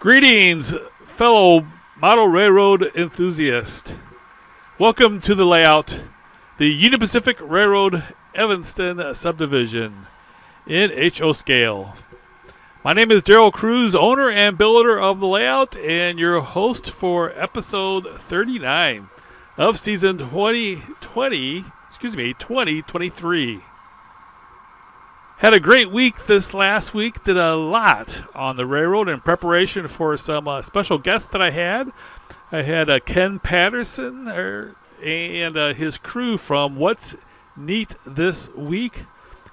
Greetings, fellow model railroad enthusiast. Welcome to the layout, the Union Pacific Railroad Evanston subdivision in HO Scale. My name is Darrell Cruz, owner and builder of the layout, and your host for episode 39 of season 2023. Had a great week this last week. Did a lot on the railroad in preparation for some special guests that I had. I had Ken Patterson and his crew from What's Neat This Week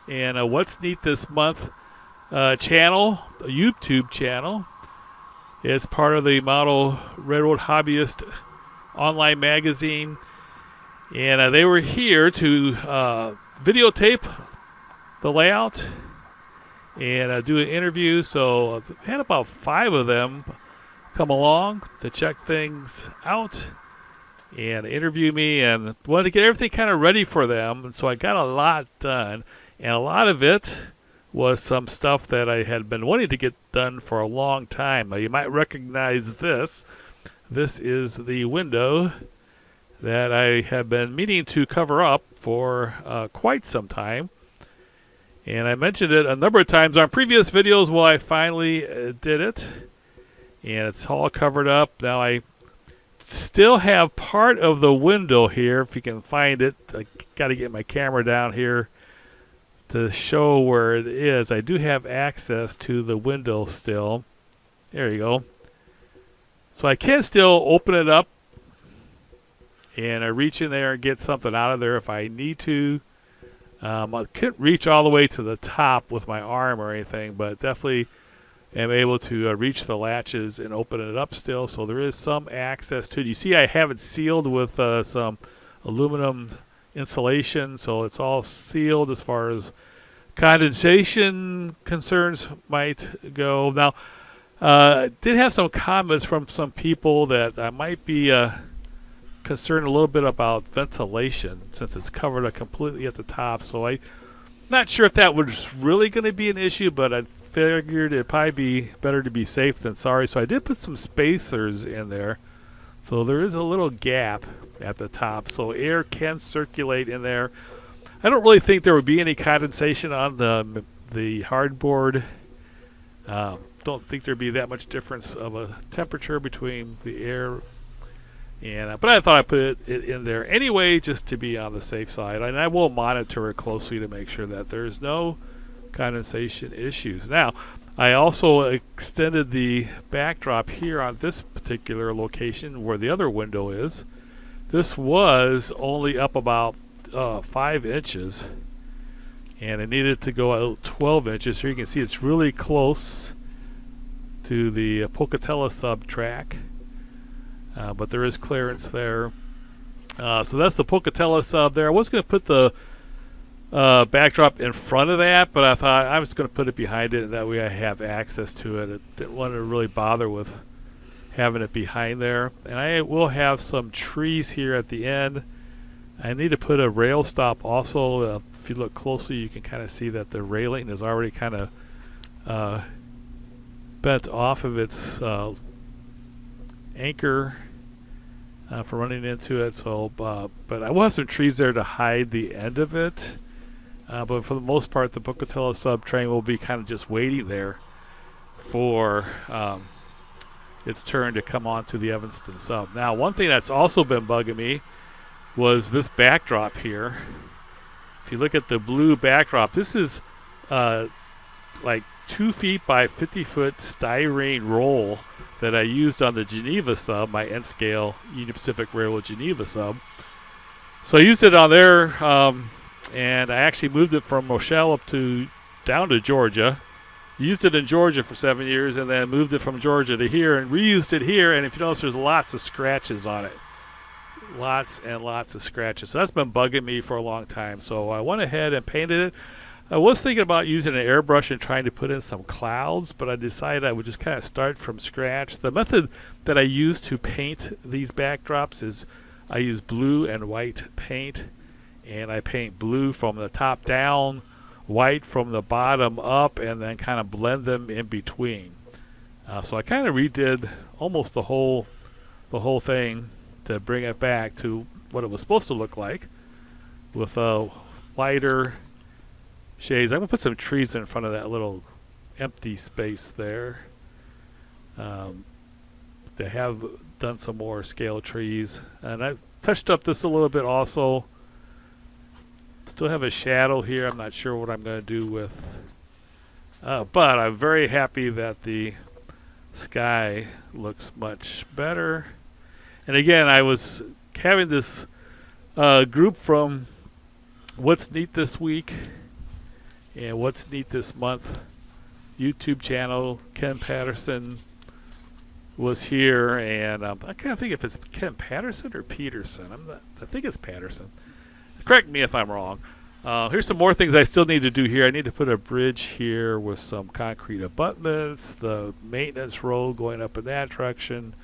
and What's Neat This Month channel, a YouTube channel. It's part of the Model Railroad Hobbyist online magazine. And they were here to videotape the layout and do an interview. So I had about 5 of them come along to check things out and interview me, and wanted to get everything kind of ready for them. And so I got a lot done, and a lot of it was some stuff that I had been wanting to get done for a long time. Now, you might recognize this. This is the window that I have been meaning to cover up for quite some time. And I mentioned it a number of times on previous videos. Well, I finally did it, and it's all covered up. Now I still have part of the window here, if you can find it. I got to get my camera down here to show where it is. I do have access to the window still. There you go. So I can still open it up and reach in there and get something out of there if I need to. I couldn't reach all the way to the top with my arm or anything, but definitely am able to reach the latches and open it up still. So there is some access to it. You see I have it sealed with some aluminum insulation, so it's all sealed as far as condensation concerns might go. Now, I did have some comments from some people that I might be concerned a little bit about ventilation since it's covered up completely at the top. So I'm not sure if that was really going to be an issue, but I figured it'd probably be better to be safe than sorry. So I did put some spacers in there. So there is a little gap at the top, so air can circulate in there. I don't really think there would be any condensation on the hardboard. Don't think there'd be that much difference of a temperature between the air. But I thought I'd put it in there anyway, just to be on the safe side. And I will monitor it closely to make sure that there's no condensation issues. Now, I also extended the backdrop here on this particular location where the other window is. This was only up about 5 inches, and it needed to go out 12 inches. Here you can see it's really close to the Pocatello sub track. But there is clearance there. So that's the Pocatello sub there. I was going to put the backdrop in front of that, but I thought I was going to put it behind it, and that way I have access to it. I didn't want to really bother with having it behind there. And I will have some trees here at the end. I need to put a rail stop also. If you look closely, you can kind of see that the railing is already kind of bent off of its anchor for running into it. So but I will have some trees there to hide the end of it, but for the most part the Pocatello sub train will be kind of just waiting there for its turn to come onto the Evanston sub. Now, one thing that's also been bugging me was this backdrop here. If you look at the blue backdrop, this is like 2 feet by 50 foot styrene roll that I used on the Geneva sub, my N-scale Union Pacific Railroad Geneva sub. So I used it on there, and I actually moved it from Rochelle down to Georgia. Used it in Georgia for 7 years, and then moved it from Georgia to here and reused it here. And if you notice, there's lots of scratches on it. Lots and lots of scratches. So that's been bugging me for a long time. So I went ahead and painted it. I was thinking about using an airbrush and trying to put in some clouds, but I decided I would just kind of start from scratch. The method that I use to paint these backdrops is I use blue and white paint, and I paint blue from the top down, white from the bottom up, and then kind of blend them in between. So I kind of redid almost the whole thing to bring it back to what it was supposed to look like, with lighter shades. I'm gonna put some trees in front of that little empty space there. They have done some more scale trees, and I've touched up this a little bit also. Still have a shadow here. I'm not sure what I'm going to do with, but I'm very happy that the sky looks much better. And again, I was having this group from What's Neat This Week and What's Neat This Month YouTube channel. Ken Patterson was here, and I can't think if it's Ken Patterson or Peterson. I think it's Patterson. Correct me if I'm wrong. Here's some more things I still need to do here. I need to put a bridge here with some concrete abutments, the maintenance road going up in that direction,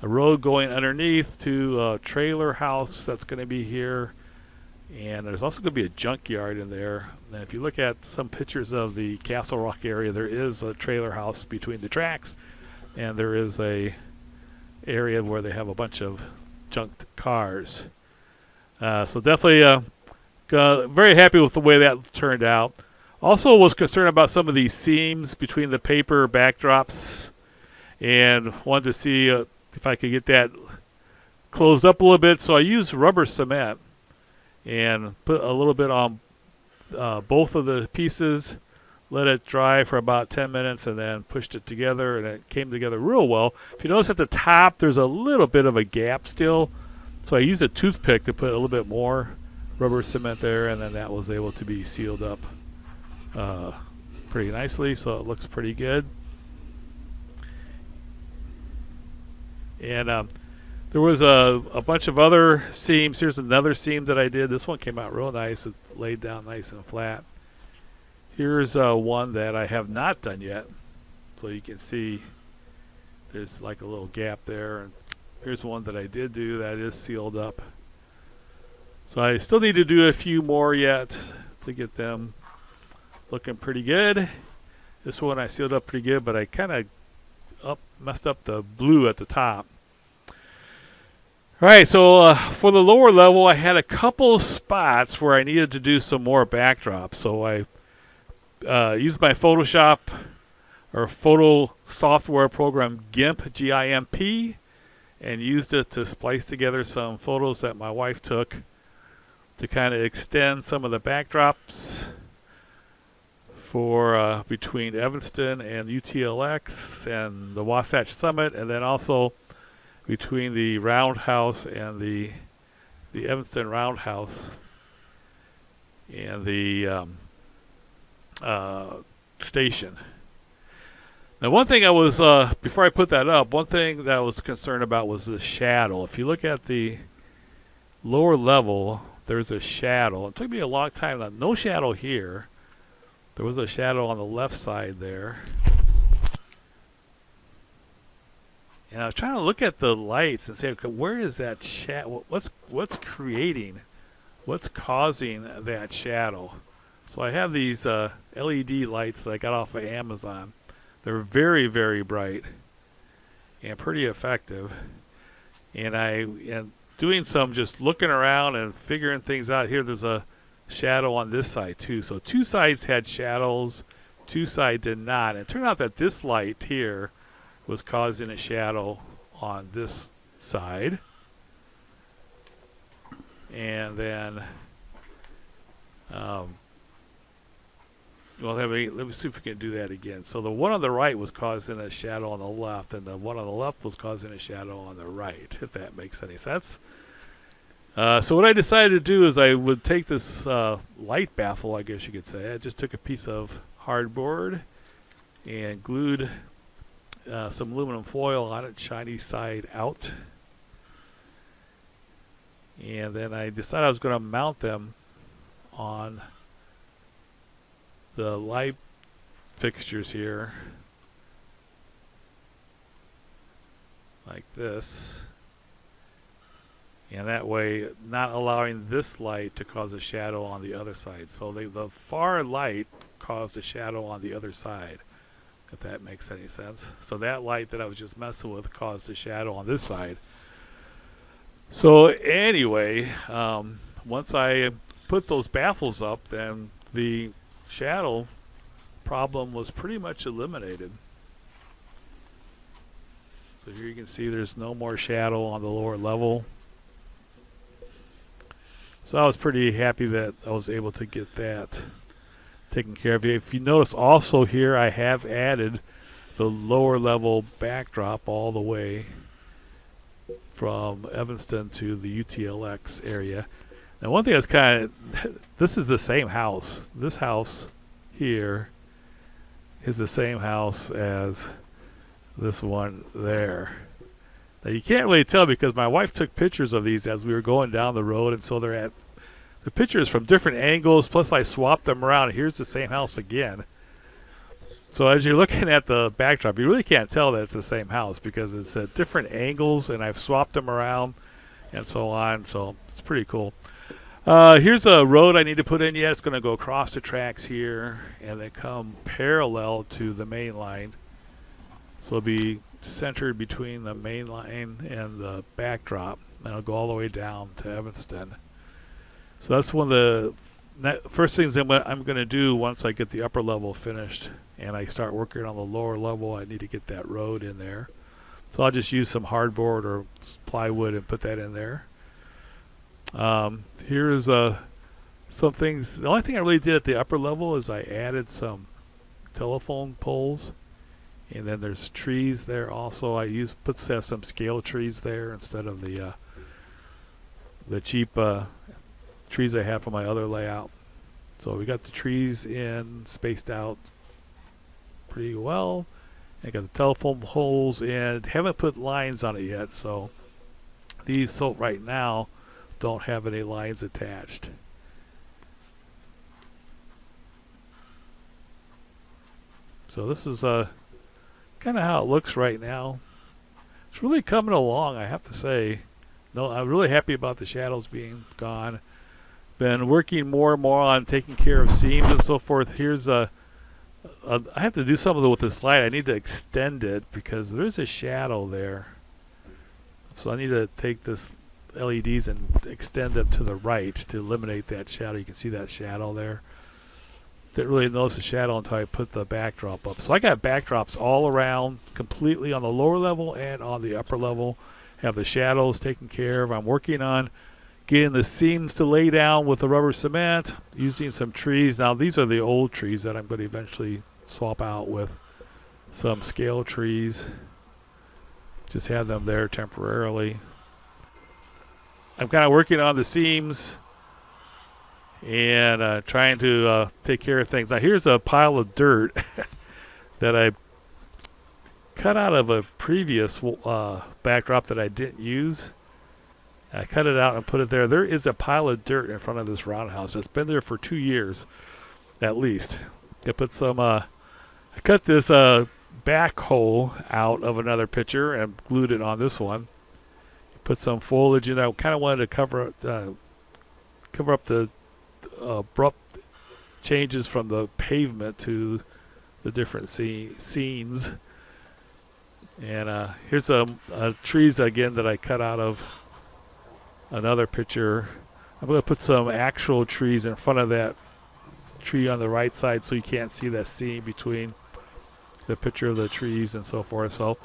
a road going underneath to a trailer house that's going to be here, and there's also going to be a junkyard in there. And if you look at some pictures of the Castle Rock area, there is a trailer house between the tracks, and there is a area where they have a bunch of junked cars. So definitely very happy with the way that turned out. Also was concerned about some of these seams between the paper backdrops, and wanted to see if I could get that closed up a little bit. So I used rubber cement and put a little bit on both of the pieces, let it dry for about 10 minutes, and then pushed it together, and it came together real well. If you notice at the top, there's a little bit of a gap still. So I used a toothpick to put a little bit more rubber cement there, and then that was able to be sealed up pretty nicely, so it looks pretty good. And there was a bunch of other seams. Here's another seam that I did. This one came out real nice. It laid down nice and flat. Here's one that I have not done yet. So you can see there's like a little gap there. And here's one that I did do that is sealed up. So I still need to do a few more yet to get them looking pretty good. This one I sealed up pretty good, but I kind of messed up the blue at the top. All right, so for the lower level, I had a couple spots where I needed to do some more backdrops. So I used my Photoshop or photo software program GIMP, G-I-M-P, and used it to splice together some photos that my wife took to kind of extend some of the backdrops for between Evanston and UTLX and the Wasatch Summit, and then also between the Roundhouse and the Evanston Roundhouse and the station. Now, one thing I was, before I put that up, one thing that I was concerned about was the shadow. If you look at the lower level, there's a shadow. It took me a long time. No shadow here. There was a shadow on the left side there. And I was trying to look at the lights and say, okay, where is that shadow? What's creating? What's causing that shadow? So I have these LED lights that I got off of Amazon. They're very, very bright and pretty effective. And doing some just looking around and figuring things out here, there's a shadow on this side too. So two sides had shadows, two sides did not. And it turned out that this light here was causing a shadow on this side. And then well, let me see if we can do that again. So the one on the right was causing a shadow on the left, and the one on the left was causing a shadow on the right, if that makes any sense. So what I decided to do is I would take this light baffle, I guess you could say. I just took a piece of hardboard and glued some aluminum foil on it, shiny side out. And then I decided I was going to mount them on the light fixtures here like this, and that way not allowing this light to cause a shadow on the other side. So the far light caused a shadow on the other side. if that makes any sense. So that light that I was just messing with caused the shadow on this side. So anyway, once I put those baffles up, then the shadow problem was pretty much eliminated. So here you can see there's no more shadow on the lower level. So I was pretty happy that I was able to get that taken care of. If you notice also here, I have added the lower level backdrop all the way from Evanston to the UTLX area. Now one thing that's kind of, this is the same house. This house here is the same house as this one there. Now you can't really tell because my wife took pictures of these as we were going down the road, and so they're at the pictures from different angles, plus I swapped them around. Here's the same house again. So as you're looking at the backdrop, you really can't tell that it's the same house because it's at different angles, and I've swapped them around and so on. So it's pretty cool. Here's a road I need to put in yet. It's going to go across the tracks here and then come parallel to the main line. So it'll be centered between the main line and the backdrop, and it'll go all the way down to Evanston. So that's one of the first things I'm going to do once I get the upper level finished and I start working on the lower level. I need to get that road in there. So I'll just use some hardboard or plywood and put that in there. Here's some things. The only thing I really did at the upper level is I added some telephone poles, and then there's trees there also. I put some scale trees there instead of the cheap trees I have for my other layout. So we got the trees in, spaced out pretty well. I got the telephone poles in. Haven't put lines on it yet, so these right now don't have any lines attached. So this is kind of how it looks right now. It's really coming along, I have to say. No, I'm really happy about the shadows being gone. Been working more and more on taking care of seams and so forth. Here's I have to do something with this light. I need to extend it because there's a shadow there. So I need to take this LEDs and extend them to the right to eliminate that shadow. You can see that shadow there. Didn't really notice the shadow until I put the backdrop up. So I got backdrops all around, completely on the lower level and on the upper level. Have the shadows taken care of. I'm working on getting the seams to lay down with the rubber cement, using some trees. Now these are the old trees that I'm going to eventually swap out with some scale trees. Just have them there temporarily. I'm kind of working on the seams and trying to take care of things. Now here's a pile of dirt that I cut out of a previous backdrop that I didn't use. I cut it out and put it there. There is a pile of dirt in front of this roundhouse. It's been there for 2 years, at least. I put some. I cut this back hole out of another picture and glued it on this one. Put some foliage in there. I kind of wanted to cover up the abrupt changes from the pavement to the different scenes. And here's trees again that I cut out of another picture. I'm going to put some actual trees in front of that tree on the right side so you can't see that seam between the picture of the trees and so forth. So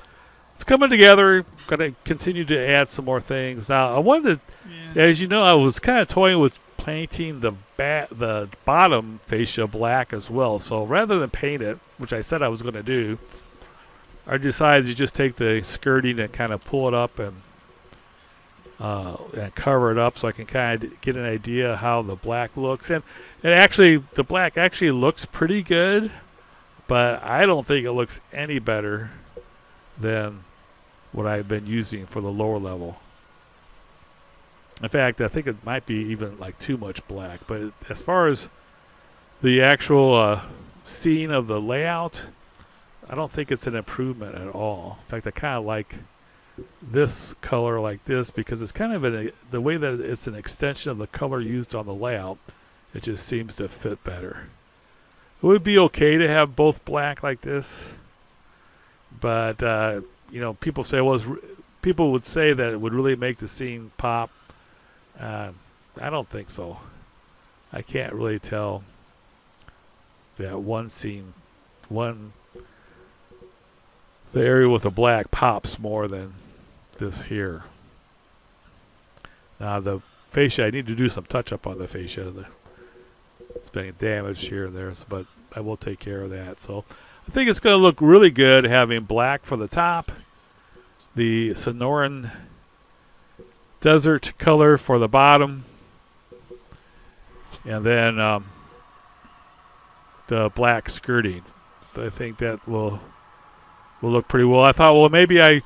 it's coming together. Going to continue to add some more things. Now I wanted to, as you know, I was kind of toying with painting the bottom fascia black as well. So rather than paint it, which I said I was going to do, I decided to just take the skirting and kind of pull it up and cover it up so I can kind of get an idea how the black looks. And actually, the black actually looks pretty good, but I don't think it looks any better than what I've been using for the lower level. In fact, I think it might be even like too much black. But as far as the actual scene of the layout, I don't think it's an improvement at all. In fact, I kind of like this color like this because it's kind of the way that it's an extension of the color used on the layout. It just seems to fit better. It would be okay to have both black like this, But people say, well, people would say that it would really make the scene pop. I don't think so. I can't really tell that the area with the black pops more than this here. Now the fascia, I need to do some touch up on the fascia. It's been damaged here and there, but I will take care of that. So I think it's going to look really good having black for the top, the Sonoran desert color for the bottom, and then the black skirting. I think that will look pretty well. I thought, well, maybe I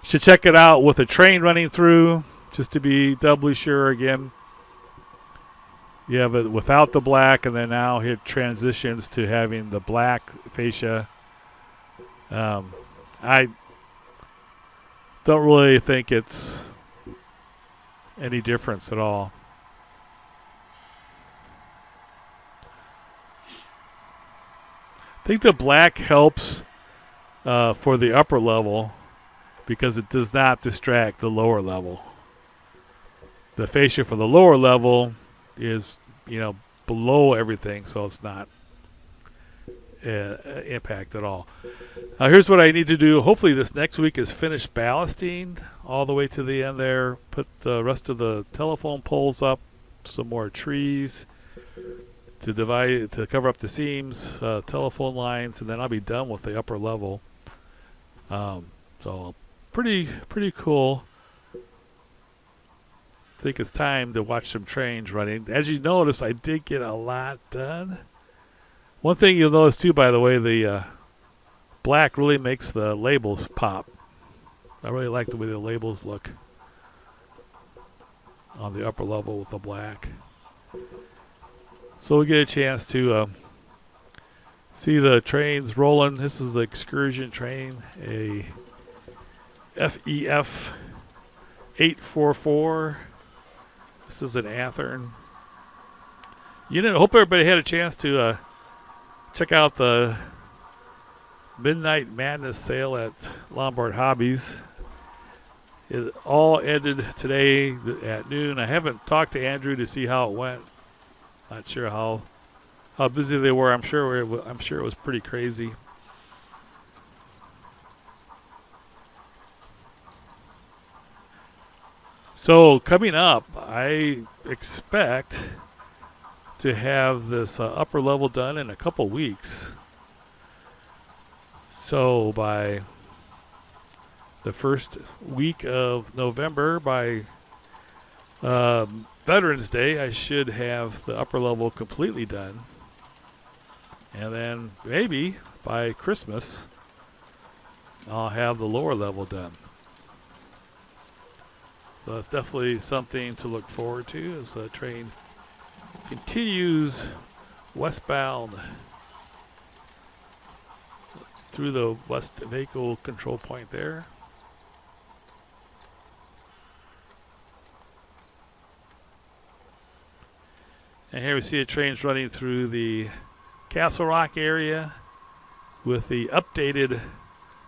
should check it out with a train running through just to be doubly sure again. You have it without the black, and then now it transitions to having the black fascia. I don't really think it's any difference at all. I think the black helps for the upper level because it does not distract the lower level. The fascia for the lower level is, below everything, so it's not impact at all. Now here's what I need to do. Hopefully this next week is finished ballasting all the way to the end there. Put the rest of the telephone poles up, some more trees to cover up the seams, telephone lines, and then I'll be done with the upper level. So pretty cool. I think it's time to watch some trains running. As you notice, I did get a lot done. One thing you'll notice too, by the way, the black really makes the labels pop. I really like the way the labels look on the upper level with the black. So we get a chance to see the trains rolling. This is the excursion train, a FEF 844. This is an Athearn unit. I hope everybody had a chance to check out the Midnight Madness sale at Lombard Hobbies. It all ended today at noon. I haven't talked to Andrew to see how it went. Not sure how busy they were. I'm sure it was pretty crazy. So coming up, I expect to have this upper level done in a couple weeks. So by the first week of November, by Veterans Day, I should have the upper level completely done. And then maybe by Christmas, I'll have the lower level done. So that's definitely something to look forward to as the train continues westbound through the West Vehicle Control Point there. And here we see the trains running through the Castle Rock area with the updated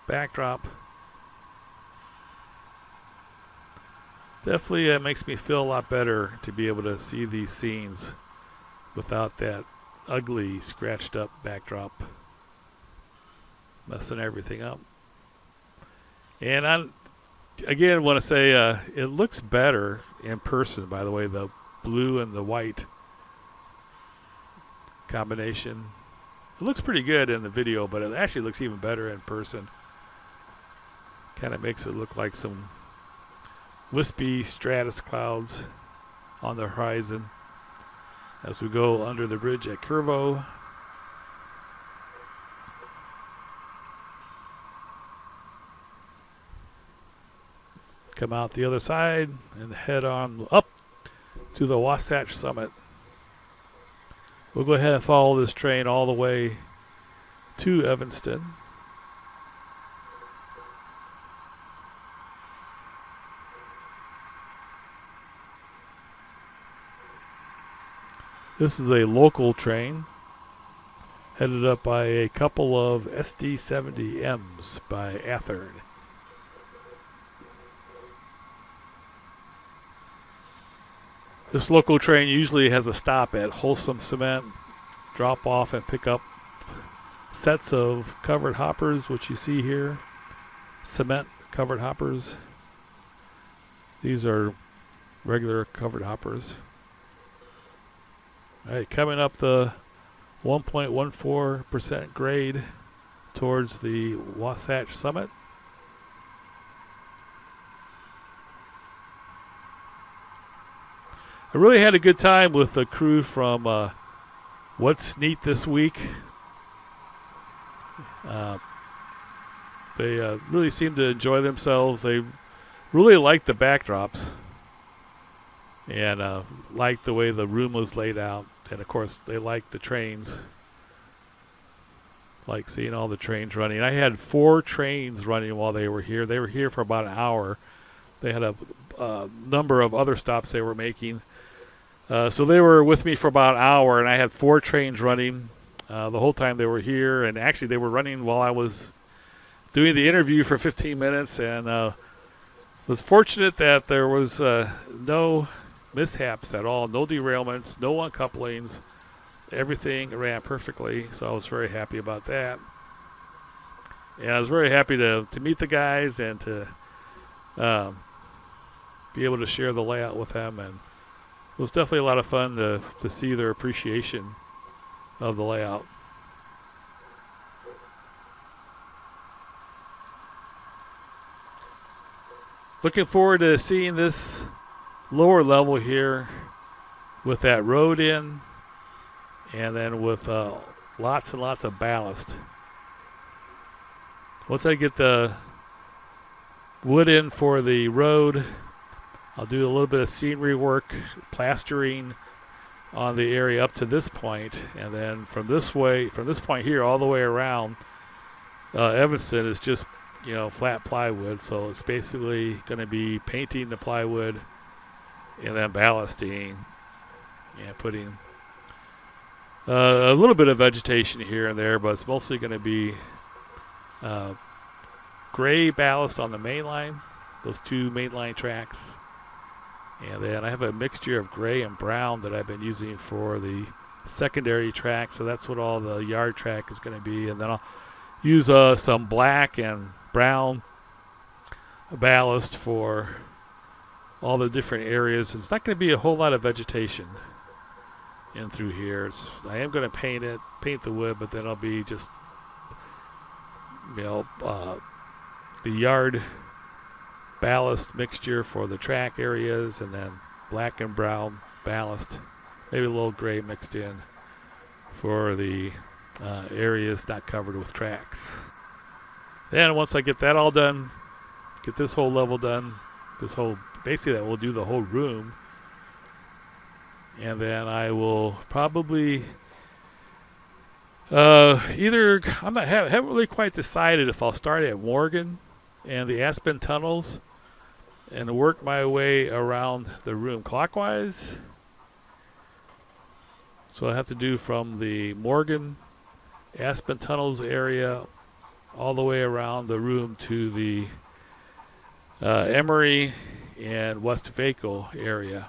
backdrop. Definitely makes me feel a lot better to be able to see these scenes without that ugly, scratched up backdrop messing everything up. And I, again, want to say it looks better in person, by the way, the blue and the white combination. It looks pretty good in the video, but it actually looks even better in person. Kind of makes it look like some wispy stratus clouds on the horizon as we go under the bridge at Curvo. Come out the other side and head on up to the Wasatch Summit. We'll go ahead and follow this train all the way to Evanston. This is a local train headed up by a couple of SD70Ms by Athearn. This local train usually has a stop at Wholesome Cement, drop off and pick up sets of covered hoppers, which you see here, cement covered hoppers. These are regular covered hoppers. All right, coming up the 1.14% grade towards the Wasatch Summit. I really had a good time with the crew from What's Neat This Week. They really seemed to enjoy themselves. They really liked the backdrops and liked the way the room was laid out. And, of course, they liked the trains. Like seeing all the trains running. I had 4 trains running while they were here. They were here for about an hour. They had a number of other stops they were making. So they were with me for about an hour, and I had 4 trains running the whole time they were here. And actually, they were running while I was doing the interview for 15 minutes. And was fortunate that there was no mishaps at all, no derailments, no uncouplings. Everything ran perfectly, so I was very happy about that. And I was very happy to meet the guys and to be able to share the layout with them. And it was definitely a lot of fun to see their appreciation of the layout. Looking forward to seeing this lower level here with that road in. And then with lots and lots of ballast. Once I get the wood in for the road, I'll do a little bit of scenery work, plastering on the area up to this point. And then from this point here all the way around, Evanston is just, flat plywood. So it's basically going to be painting the plywood and then ballasting and putting a little bit of vegetation here and there, but it's mostly going to be gray ballast on the main line, those 2 main line tracks. And then I have a mixture of gray and brown that I've been using for the secondary track, so that's what all the yard track is going to be. And then I'll use some black and brown ballast for all the different areas. It's not going to be a whole lot of vegetation in through here. I am going to paint the wood, but then I'll be just, the yard ballast mixture for the track areas, and then black and brown ballast, maybe a little gray mixed in for the areas not covered with tracks. Then once I get that all done, get this whole level done, basically that will do the whole room. And then I will probably haven't really quite decided if I'll start at Morgan and the Aspen tunnels and work my way around the room clockwise. So I have to do from the Morgan Aspen tunnels area all the way around the room to the Emory and West Vaco area.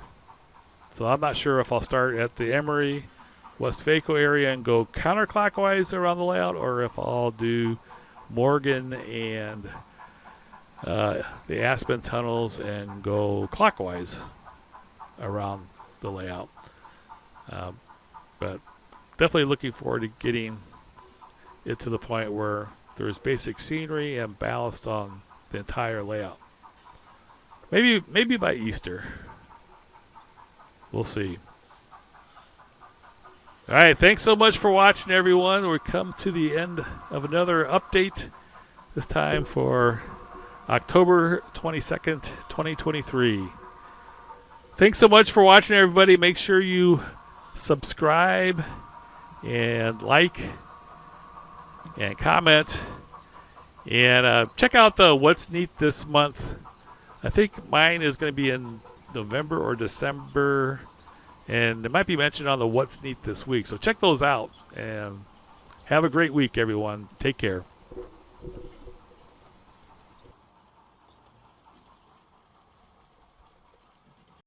So I'm not sure if I'll start at the Emory, West Vaco area and go counterclockwise around the layout, or if I'll do Morgan and the Aspen tunnels and go clockwise around the layout. But definitely looking forward to getting it to the point where there's basic scenery and ballast on the entire layout. Maybe by Easter. We'll see. All right, thanks so much for watching, everyone. We've come to the end of another update, this time for October 22nd, 2023. Thanks so much for watching, everybody. Make sure you subscribe and like and comment. And check out the What's Neat this month. I think mine is going to be in November or December, and it might be mentioned on the What's Neat this week. So check those out, and Have a great week, everyone. Take care.